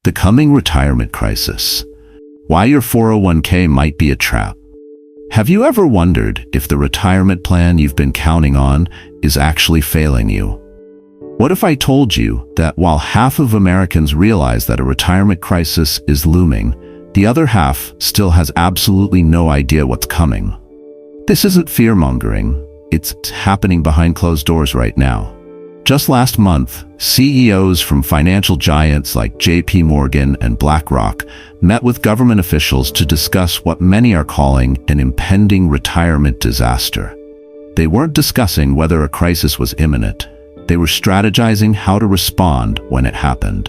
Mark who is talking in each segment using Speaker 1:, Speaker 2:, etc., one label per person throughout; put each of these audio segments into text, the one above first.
Speaker 1: The coming retirement crisis. Why your 401k might be a trap. Have you ever wondered if the retirement plan you've been counting on is actually failing you? What if I told you that while half of Americans realize that a retirement crisis is looming, the other half still has absolutely no idea what's coming? This isn't fear-mongering. It's happening behind closed doors right now. Just last month, CEOs from financial giants like JP Morgan and BlackRock met with government officials to discuss what many are calling an impending retirement disaster. They weren't discussing whether a crisis was imminent. They were strategizing how to respond when it happened.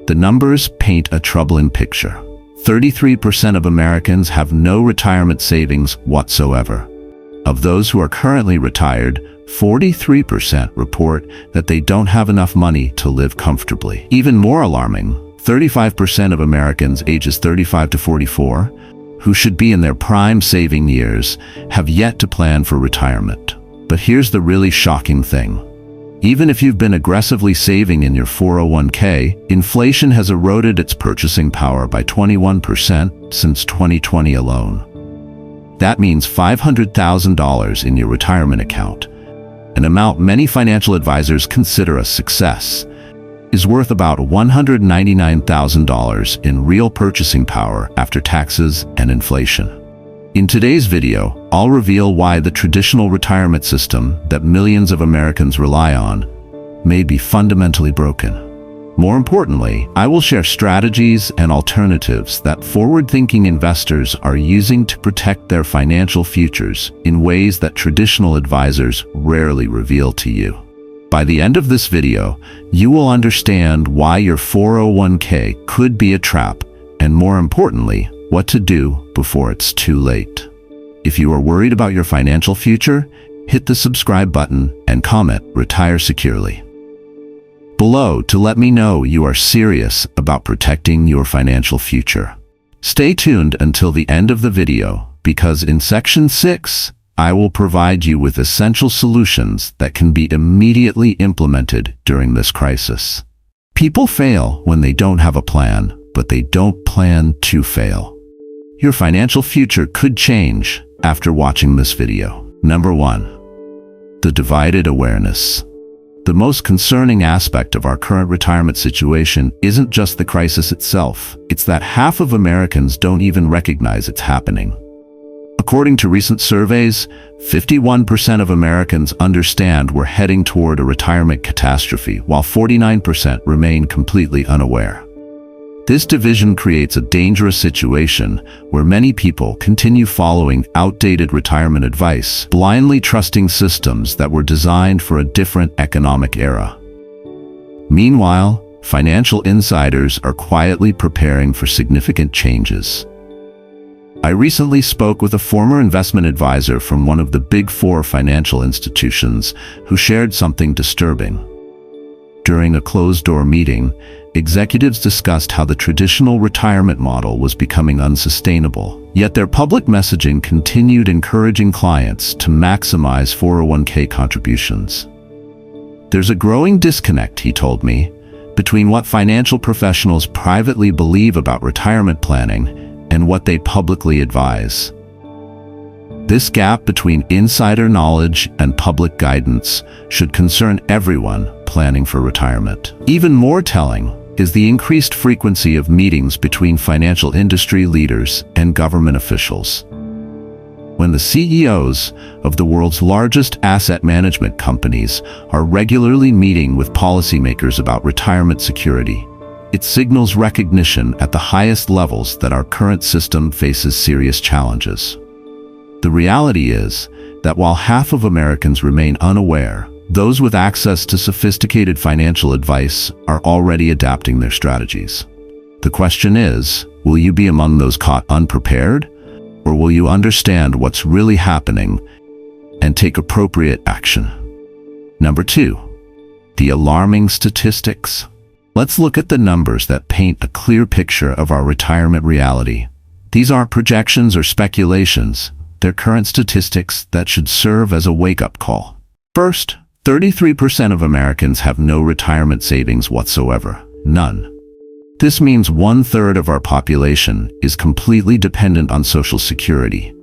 Speaker 1: The numbers paint a troubling picture. 33% of Americans have no retirement savings whatsoever. Of those who are currently retired, 43% report that they don't have enough money to live comfortably. Even more alarming, 35% of Americans ages 35 to 44, who should be in their prime saving years, have yet to plan for retirement. But here's the really shocking thing. Even if you've been aggressively saving in your 401k, inflation has eroded its purchasing power by 21% since 2020 alone. That means $500,000 in your retirement account, an amount many financial advisors consider a success, is worth about $199,000 in real purchasing power after taxes and inflation. In today's video, I'll reveal why the traditional retirement system that millions of Americans rely on may be fundamentally broken. More importantly, I will share strategies and alternatives that forward-thinking investors are using to protect their financial futures in ways that traditional advisors rarely reveal to you. By the end of this video, you will understand why your 401k could be a trap, and more importantly, what to do before it's too late. If you are worried about your financial future, hit the subscribe button and comment "Retire Securely" below to let me know you are serious about protecting your financial future. Stay tuned until the end of the video, because in Section 6, I will provide you with essential solutions that can be immediately implemented during this crisis. People fail when they don't have a plan, but they don't plan to fail. Your financial future could change after watching this video. Number 1. The divided awareness. The most concerning aspect of our current retirement situation isn't just the crisis itself. It's that half of Americans don't even recognize it's happening. According to recent surveys, 51% of Americans understand we're heading toward a retirement catastrophe, while 49% remain completely unaware. This division creates a dangerous situation where many people continue following outdated retirement advice, blindly trusting systems that were designed for a different economic era. Meanwhile, financial insiders are quietly preparing for significant changes. I recently spoke with a former investment advisor from one of the Big Four financial institutions who shared something disturbing. During a closed-door meeting, executives discussed how the traditional retirement model was becoming unsustainable, yet their public messaging continued encouraging clients to maximize 401k contributions. There's a growing disconnect, he told me, between what financial professionals privately believe about retirement planning and what they publicly advise. This gap between insider knowledge and public guidance should concern everyone planning for retirement. Even more telling is the increased frequency of meetings between financial industry leaders and government officials. When the CEOs of the world's largest asset management companies are regularly meeting with policymakers about retirement security, it signals recognition at the highest levels that our current system faces serious challenges. The reality is that while half of Americans remain unaware, those with access to sophisticated financial advice are already adapting their strategies. The question is, will you be among those caught unprepared, or will you understand what's really happening and take appropriate action? Number 2. The alarming statistics. Let's look at the numbers that paint a clear picture of our retirement reality. These aren't projections or speculations. They're current statistics that should serve as a wake-up call. First, 33% of Americans have no retirement savings whatsoever. None. This means 1/3 of our population is completely dependent on Social Security,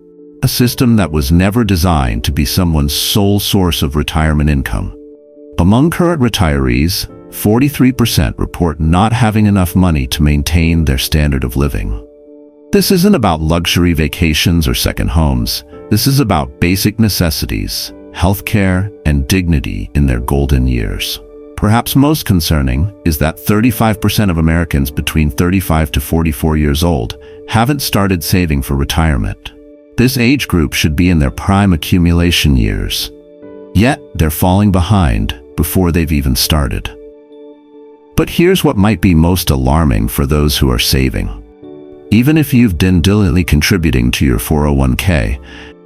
Speaker 1: a system that was never designed to be someone's sole source of retirement income. Among current retirees, 43% report not having enough money to maintain their standard of living. This isn't about luxury vacations or second homes. This is about basic necessities, healthcare, and dignity in their golden years. Perhaps most concerning is that 35% of Americans between 35 to 44 years old haven't started saving for retirement. This age group should be in their prime accumulation years. Yet, they're falling behind before they've even started. But here's what might be most alarming for those who are saving. Even if you've been diligently contributing to your 401k,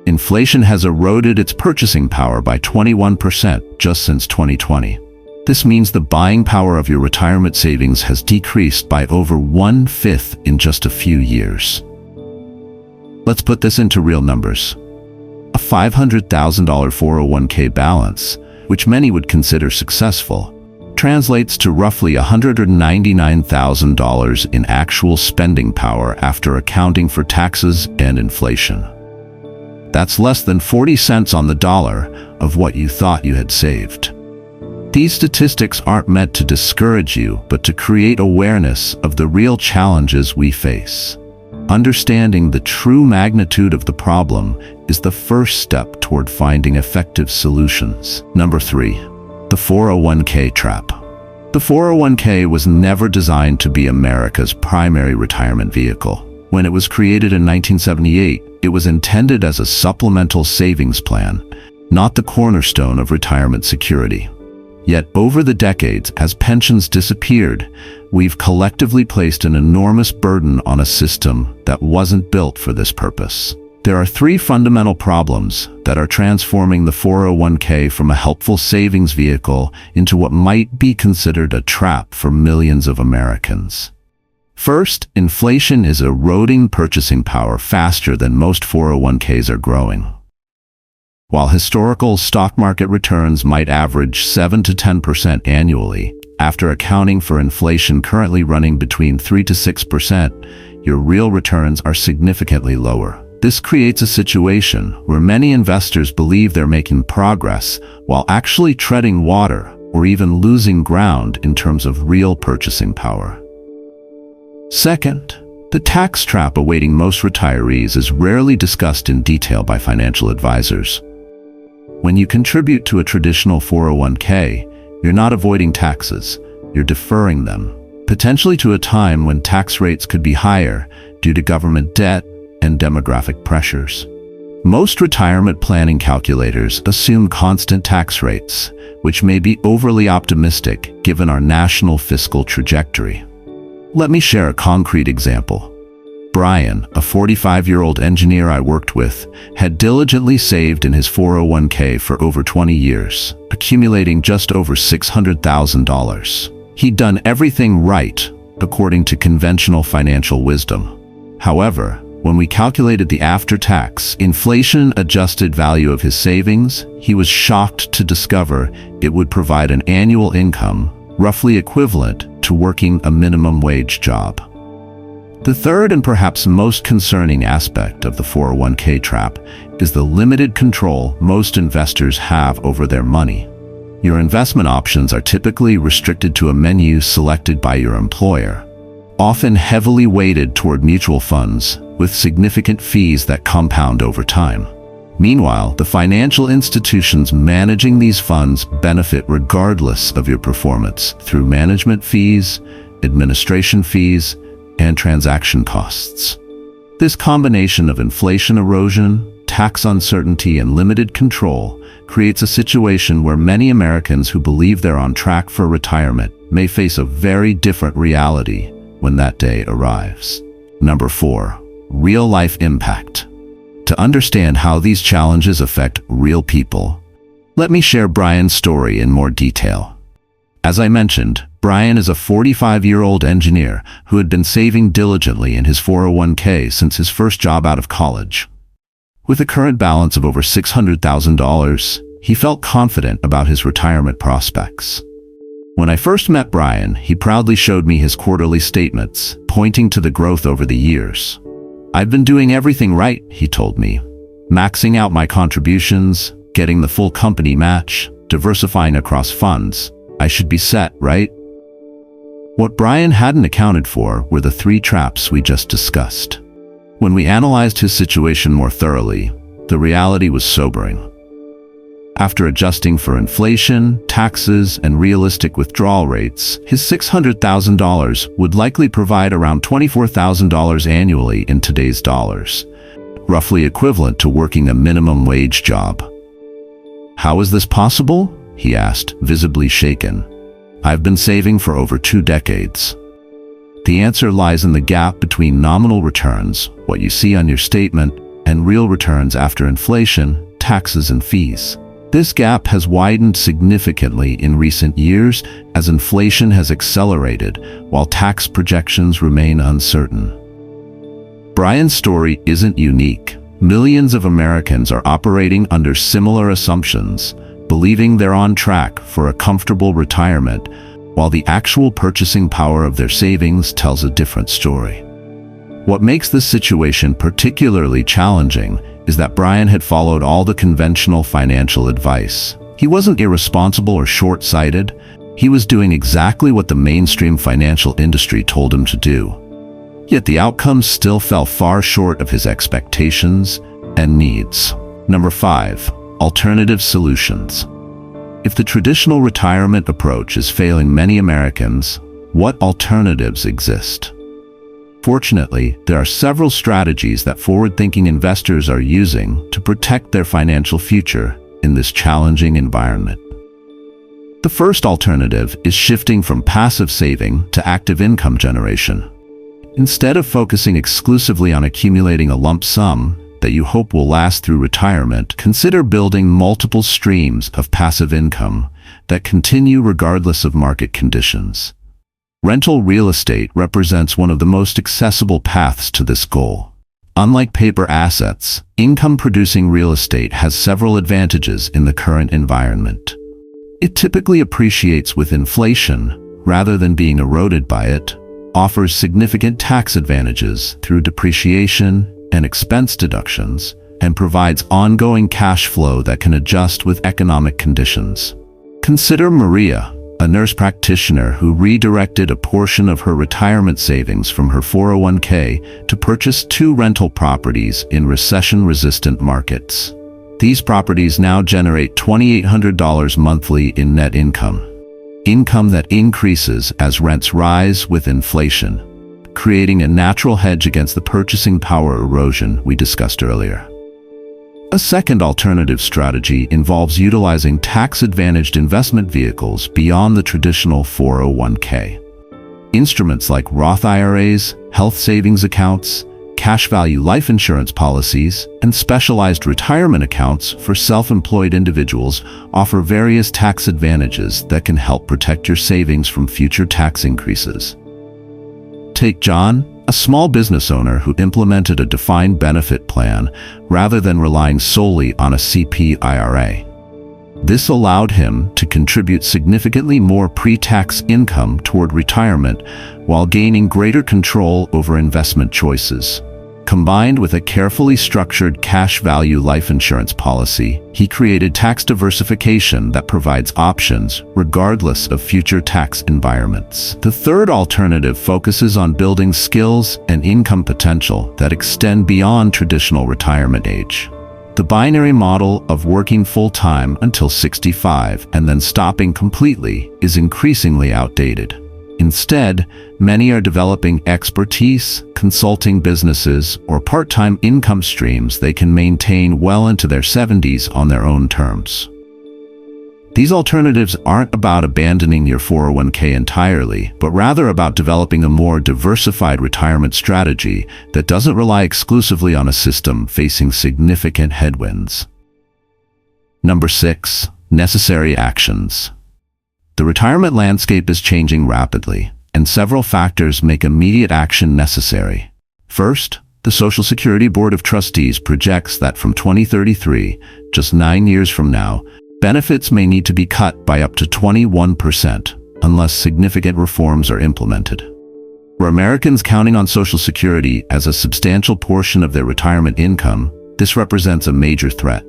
Speaker 1: inflation has eroded its purchasing power by 21% just since 2020. This means the buying power of your retirement savings has decreased by over 1/5 in just a few years. Let's put this into real numbers. A $500,000 401k balance, which many would consider successful, translates to roughly $199,000 in actual spending power after accounting for taxes and inflation. That's less than 40 cents on the dollar of what you thought you had saved. These statistics aren't meant to discourage you, but to create awareness of the real challenges we face. Understanding the true magnitude of the problem is the first step toward finding effective solutions. Number 3. The 401k trap. The 401k was never designed to be America's primary retirement vehicle. When it was created in 1978, it was intended as a supplemental savings plan, not the cornerstone of retirement security. Yet over the decades, as pensions disappeared, we've collectively placed an enormous burden on a system that wasn't built for this purpose. There are 3 fundamental problems that are transforming the 401k from a helpful savings vehicle into what might be considered a trap for millions of Americans. First, inflation is eroding purchasing power faster than most 401ks are growing. While historical stock market returns might average 7 to 10% annually, after accounting for inflation currently running between 3 to 6%, your real returns are significantly lower. This creates a situation where many investors believe they're making progress while actually treading water or even losing ground in terms of real purchasing power. Second, the tax trap awaiting most retirees is rarely discussed in detail by financial advisors. When you contribute to a traditional 401k, you're not avoiding taxes, you're deferring them, potentially to a time when tax rates could be higher due to government debt and demographic pressures. Most retirement planning calculators assume constant tax rates, which may be overly optimistic given our national fiscal trajectory. Let me share a concrete example. Brian, a 45-year-old engineer I worked with, had diligently saved in his 401k for over 20 years, accumulating just over $600,000. He'd done everything right, according to conventional financial wisdom. However, when we calculated the after-tax, inflation-adjusted value of his savings, he was shocked to discover it would provide an annual income roughly equivalent to working a minimum wage job. The third and perhaps most concerning aspect of the 401k trap is the limited control most investors have over their money. Your investment options are typically restricted to a menu selected by your employer, often heavily weighted toward mutual funds with significant fees that compound over time. Meanwhile, the financial institutions managing these funds benefit regardless of your performance through management fees, administration fees, and transaction costs. This combination of inflation erosion, tax uncertainty, and limited control creates a situation where many Americans who believe they're on track for retirement may face a very different reality when that day arrives. Number 4. Real-life impact. To understand how these challenges affect real people, let me share Brian's story in more detail. As I mentioned, Brian is a 45-year-old engineer who had been saving diligently in his 401k since his first job out of college. With a current balance of over $600,000, he felt confident about his retirement prospects. When I first met Brian, he proudly showed me his quarterly statements, pointing to the growth over the years. "I've been doing everything right," he told me. "Maxing out my contributions, getting the full company match, diversifying across funds. I should be set, right?" What Brian hadn't accounted for were the three traps we just discussed. When we analyzed his situation more thoroughly, the reality was sobering. After adjusting for inflation, taxes, and realistic withdrawal rates, his $600,000 would likely provide around $24,000 annually in today's dollars, roughly equivalent to working a minimum wage job. "How is this possible?" he asked, visibly shaken. "I've been saving for over 2 decades. The answer lies in the gap between nominal returns, what you see on your statement, and real returns after inflation, taxes, and fees. This gap has widened significantly in recent years as inflation has accelerated, while tax projections remain uncertain." Brian's story isn't unique. Millions of Americans are operating under similar assumptions, believing they're on track for a comfortable retirement, while the actual purchasing power of their savings tells a different story. What makes this situation particularly challenging is that Brian had followed all the conventional financial advice. He wasn't irresponsible or short-sighted. He was doing exactly what the mainstream financial industry told him to do. Yet the outcomes still fell far short of his expectations and needs. Number 5. Alternative solutions. If the traditional retirement approach is failing many Americans, what alternatives exist? Fortunately, there are several strategies that forward-thinking investors are using to protect their financial future in this challenging environment. The first alternative is shifting from passive saving to active income generation. Instead of focusing exclusively on accumulating a lump sum that you hope will last through retirement, consider building multiple streams of passive income that continue regardless of market conditions. Rental real estate represents one of the most accessible paths to this goal. Unlike paper assets, income-producing real estate has several advantages in the current environment. It typically appreciates with inflation rather than being eroded by it, offers significant tax advantages through depreciation and expense deductions, and provides ongoing cash flow that can adjust with economic conditions. Consider Maria, a nurse practitioner who redirected a portion of her retirement savings from her 401k to purchase 2 rental properties in recession-resistant markets. These properties now generate $2,800 monthly in net income that increases as rents rise with inflation, creating a natural hedge against the purchasing power erosion we discussed earlier. A second alternative strategy involves utilizing tax-advantaged investment vehicles beyond the traditional 401k. Instruments like Roth IRAs, health savings accounts, cash value life insurance policies, and specialized retirement accounts for self-employed individuals offer various tax advantages that can help protect your savings from future tax increases. Take John, a small business owner who implemented a defined benefit plan rather than relying solely on a CP IRA. This allowed him to contribute significantly more pre-tax income toward retirement while gaining greater control over investment choices. Combined with a carefully structured cash value life insurance policy, he created tax diversification that provides options regardless of future tax environments. The third alternative focuses on building skills and income potential that extend beyond traditional retirement age. The binary model of working full-time until 65 and then stopping completely is increasingly outdated. Instead, many are developing expertise, consulting businesses, or part-time income streams they can maintain well into their 70s on their own terms. These alternatives aren't about abandoning your 401k entirely, but rather about developing a more diversified retirement strategy that doesn't rely exclusively on a system facing significant headwinds. Number 6. Necessary actions. The retirement landscape is changing rapidly, and several factors make immediate action necessary. First, the Social Security Board of Trustees projects that from 2033, just 9 years from now, benefits may need to be cut by up to 21%, unless significant reforms are implemented. For Americans counting on Social Security as a substantial portion of their retirement income, this represents a major threat.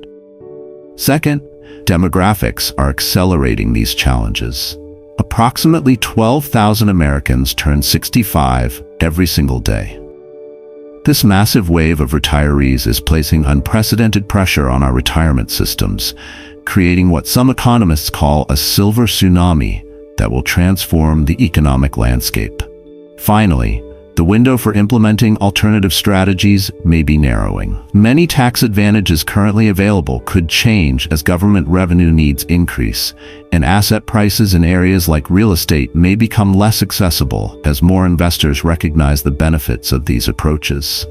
Speaker 1: Second, demographics are accelerating these challenges. Approximately 12,000 Americans turn 65 every single day. This massive wave of retirees is placing unprecedented pressure on our retirement systems, creating what some economists call a silver tsunami that will transform the economic landscape. Finally, the window for implementing alternative strategies may be narrowing. Many tax advantages currently available could change as government revenue needs increase, and asset prices in areas like real estate may become less accessible as more investors recognize the benefits of these approaches.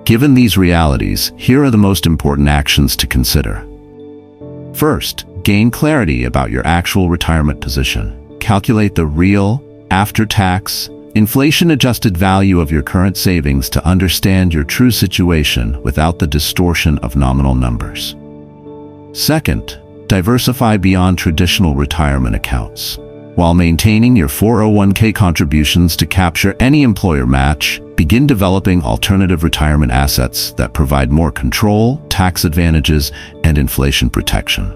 Speaker 1: Given these realities, here are the most important actions to consider. First, gain clarity about your actual retirement position. Calculate the real, after-tax, inflation-adjusted value of your current savings to understand your true situation without the distortion of nominal numbers. Second, diversify beyond traditional retirement accounts. While maintaining your 401k contributions to capture any employer match, begin developing alternative retirement assets that provide more control, tax advantages, and inflation protection.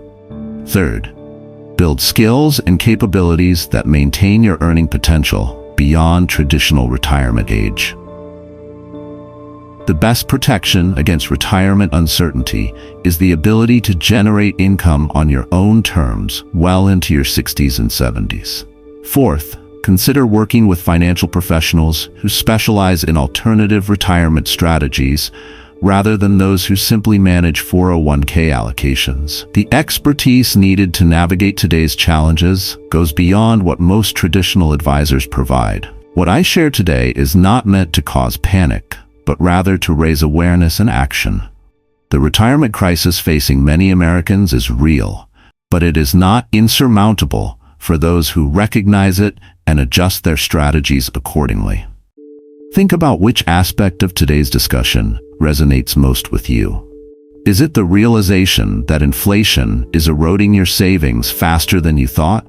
Speaker 1: Third, build skills and capabilities that maintain your earning potential beyond traditional retirement age. The best protection against retirement uncertainty is the ability to generate income on your own terms well into your 60s and 70s. Fourth, consider working with financial professionals who specialize in alternative retirement strategies rather than those who simply manage 401k allocations. The expertise needed to navigate today's challenges goes beyond what most traditional advisors provide. What I share today is not meant to cause panic, but rather to raise awareness and action. The retirement crisis facing many Americans is real, but it is not insurmountable for those who recognize it and adjust their strategies accordingly. Think about which aspect of today's discussion resonates most with you. Is it the realization that inflation is eroding your savings faster than you thought?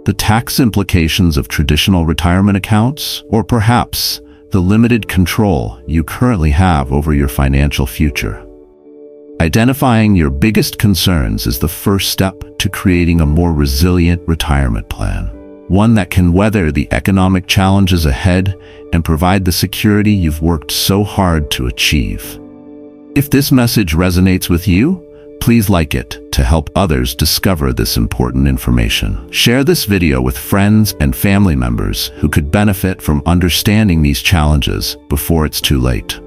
Speaker 1: The tax implications of traditional retirement accounts? Or perhaps the limited control you currently have over your financial future? Identifying your biggest concerns is the first step to creating a more resilient retirement plan, one that can weather the economic challenges ahead and provide the security you've worked so hard to achieve. If this message resonates with you, please like it to help others discover this important information. Share this video with friends and family members who could benefit from understanding these challenges before it's too late.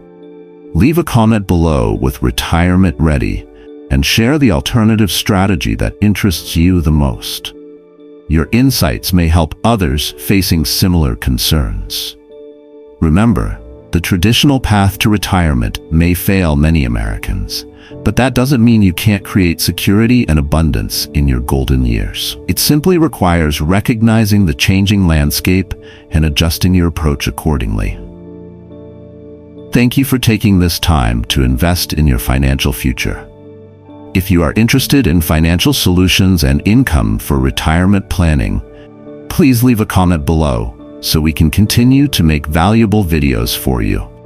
Speaker 1: Leave a comment below with "Retirement Ready" and share the alternative strategy that interests you the most. Your insights may help others facing similar concerns. Remember, the traditional path to retirement may fail many Americans, but that doesn't mean you can't create security and abundance in your golden years. It simply requires recognizing the changing landscape and adjusting your approach accordingly. Thank you for taking this time to invest in your financial future. If you are interested in financial solutions and income for retirement planning, please leave a comment below so we can continue to make valuable videos for you.